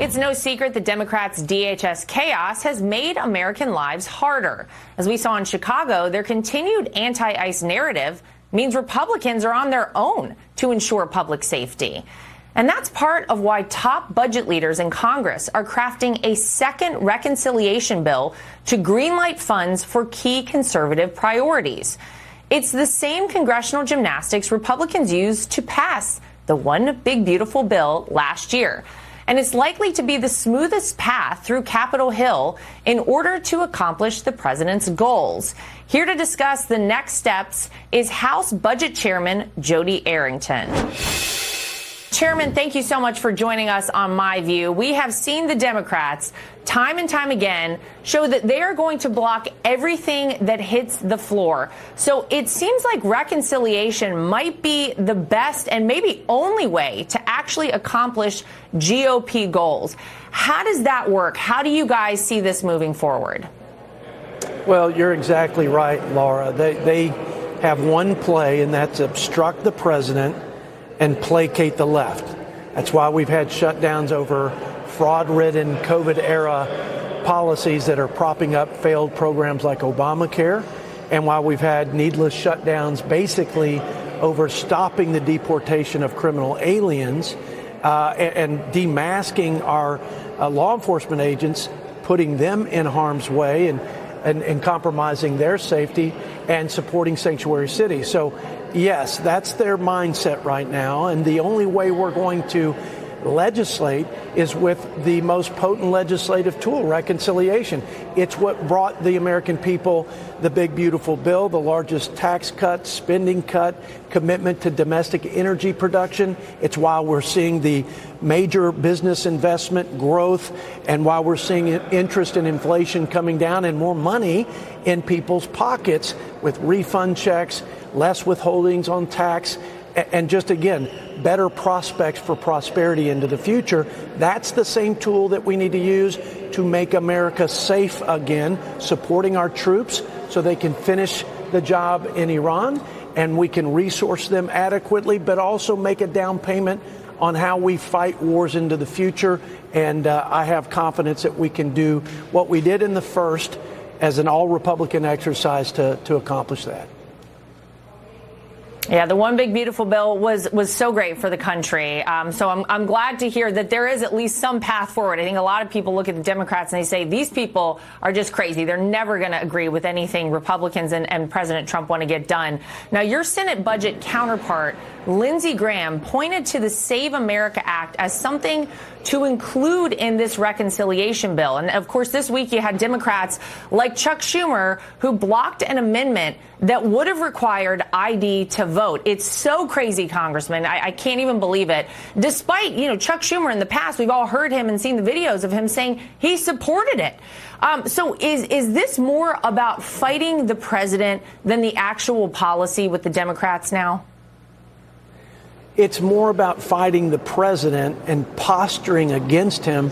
It's no secret the Democrats' DHS chaos has made American lives harder. As we saw in Chicago, their continued anti-ICE narrative means Republicans are on their own to ensure public safety. And that's part of why top budget leaders in Congress are crafting a second reconciliation bill to greenlight funds for key conservative priorities. It's the same congressional gymnastics Republicans used to pass the One Big Beautiful Bill last year. And it's likely to be the smoothest path through Capitol Hill in order to accomplish the president's goals. Here to discuss the next steps is House Budget Chairman Jody Arrington. Chairman, thank you so much for joining us on My View. We have seen the Democrats time and time again show that they are going to block everything that hits the floor. So it seems like reconciliation might be the best and maybe only way to actually accomplish GOP goals. How does that work? How do you guys see this moving forward? Well, you're exactly right, Laura. They have one play, and that's obstruct the president and placate the left. That's why we've had shutdowns over fraud-ridden COVID-era policies that are propping up failed programs like Obamacare, and why we've had needless shutdowns basically over stopping the deportation of criminal aliens and demasking our law enforcement agents, putting them in harm's way and compromising their safety, and supporting sanctuary cities. So yes, that's their mindset right now. And the only way we're going to legislate is with the most potent legislative tool, reconciliation. It's what brought the American people the big, beautiful bill, the largest tax cut, spending cut, commitment to domestic energy production. It's why we're seeing the major business investment growth, and why we're seeing interest and inflation coming down and more money in people's pockets with refund checks, less withholdings on tax, and just, again, better prospects for prosperity into the future. That's the same tool that we need to use to make America safe again, supporting our troops so they can finish the job in Iran, and we can resource them adequately, but also make a down payment on how we fight wars into the future. And I have confidence that we can do what we did in the first as an all-Republican exercise to accomplish that. Yeah, the One Big Beautiful Bill was so great for the country. So I'm glad to hear that there is at least some path forward. I think a lot of people look at the Democrats and they say these people are just crazy. They're never going to agree with anything Republicans and President Trump want to get done. Now, your Senate budget counterpart, Lindsey Graham, pointed to the Save America Act as something to include in this reconciliation bill. And of course, this week you had Democrats like Chuck Schumer who blocked an amendment that would have required ID to vote. It's so crazy, Congressman. I can't even believe it. Despite, Chuck Schumer in the past, we've all heard him and seen the videos of him saying he supported it. So is this more about fighting the president than the actual policy with the Democrats now? It's more about fighting the president and posturing against him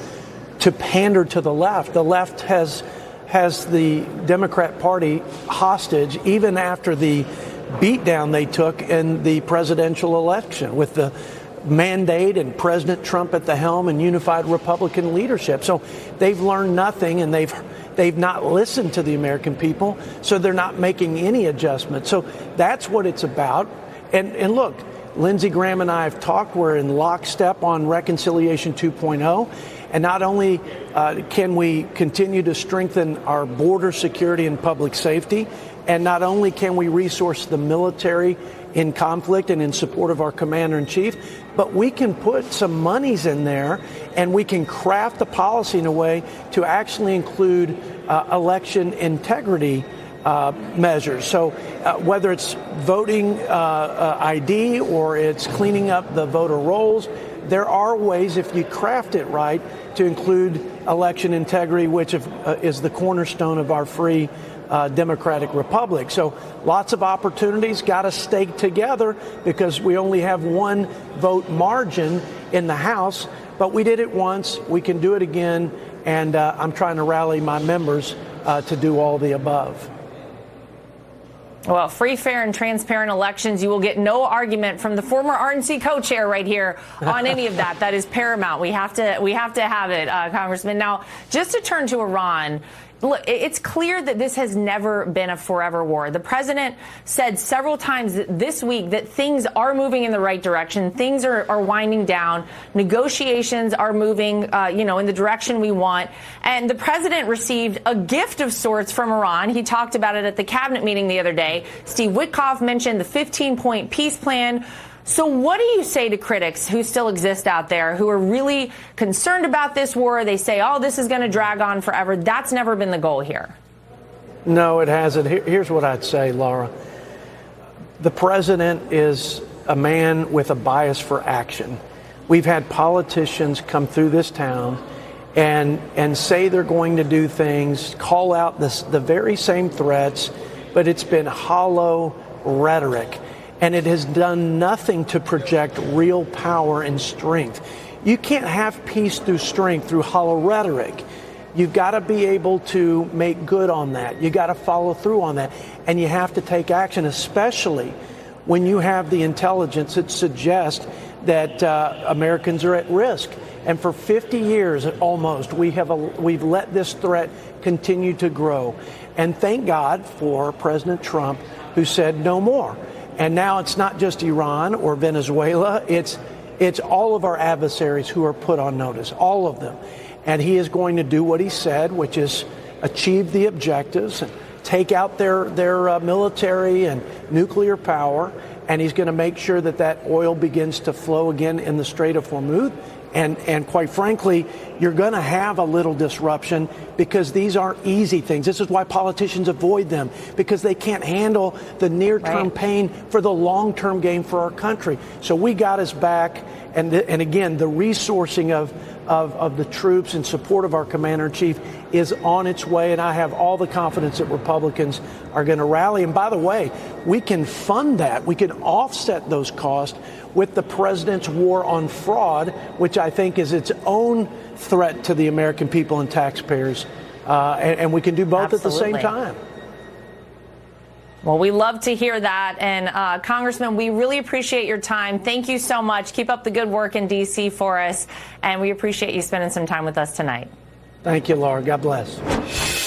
to pander to the left. The left has the Democrat Party hostage even after the beatdown they took in the presidential election with the mandate and President Trump at the helm and unified Republican leadership. So they've learned nothing, and they've not listened to the American people, so they're not making any adjustments. So that's what it's about. And look, Lindsey Graham and I have talked. We're in lockstep on Reconciliation 2.0. And not only can we continue to strengthen our border security and public safety, and not only can we resource the military in conflict and in support of our commander-in-chief, but we can put some monies in there and we can craft the policy in a way to actually include election integrity measures. So whether it's voting ID or it's cleaning up the voter rolls, there are ways, if you craft it right, to include election integrity, which is the cornerstone of our free democratic republic. So lots of opportunities, got to stay together because we only have one vote margin in the House. But we did it once. We can do it again. And I'm trying to rally my members to do all the above. Well, free, fair, and transparent elections. You will get no argument from the former RNC co-chair right here on any of that. That is paramount. We have to have it, Congressman. Now, just to turn to Iran. Look, it's clear that this has never been a forever war. The president said several times this week that things are moving in the right direction. Things are winding down. Negotiations are moving, in the direction we want. And the president received a gift of sorts from Iran. He talked about it at the cabinet meeting the other day. Steve Witkoff mentioned the 15-point peace plan. So what do you say to critics who still exist out there who are really concerned about this war? They say, oh, this is going to drag on forever. That's never been the goal here. No, it hasn't. Here's what I'd say, Laura. The president is a man with a bias for action. We've had politicians come through this town and say they're going to do things, call out the very same threats, but it's been hollow rhetoric. And it has done nothing to project real power and strength. You can't have peace through strength, through hollow rhetoric. You've got to be able to make good on that. You got to follow through on that. And you have to take action, especially when you have the intelligence that suggests that Americans are at risk. And for 50 years almost, we've let this threat continue to grow. And thank God for President Trump, who said no more. And now it's not just Iran or Venezuela. It's all of our adversaries who are put on notice, all of them. And he is going to do what he said, which is achieve the objectives, and take out their military and nuclear power. And he's going to make sure that oil begins to flow again in the Strait of Hormuz. And quite frankly, you're going to have a little disruption because these aren't easy things. This is why politicians avoid them, because they can't handle the near-term pain for the long-term gain for our country. So we got his back. And again, the resourcing of the troops in support of our commander-in-chief is on its way. And I have all the confidence that Republicans are going to rally. And by the way, we can fund that. We can offset those costs with the president's war on fraud, which I think is its own threat to the American people and taxpayers. And we can do both at the same time. Well, we love to hear that. And Congressman, we really appreciate your time. Thank you so much. Keep up the good work in D.C. for us. And we appreciate you spending some time with us tonight. Thank you, Laura. God bless.